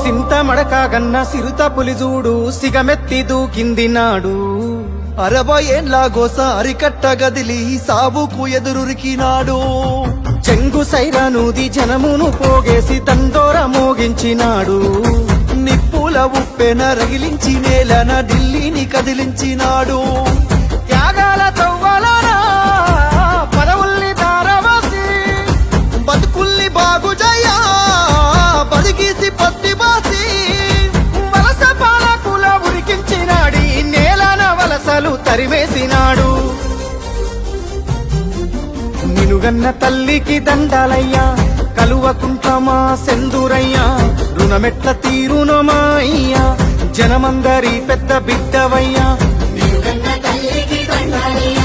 సింతమడకాగన్న సిరుత పులిజూడు సిగమెత్తి దూకింది నాడు 60 ఏండ్ల గోస అరికట్ట గదిలి సావుకు ఎదురురికినాడు చెంగు సైరానూది జనమును పోగేసి తందోర మోగించినాడు నిప్పుల ఉప్పెన రగిలించి నేలన ఢిల్లీని కదిలించినాడు త్యాగాల తవ్వలనా పదవుల్ని దారవాసి బతుకుల్ని బాగుజయ్యా బదిగీసి పత్తిబాసి వలస పాలకుల ఉరికించినాడి నేలన వలసలు తరిమేసినాడు నినుగన్న తల్లికి దండాలయ్యా కలువకుంటమా సెందురయ్యా రుణమెట్ల తీరునమా అయ్యా జనమందరి పెద్ద బిడ్డవయ్యా నిలుగన్న తల్లికి దండాలయ్యా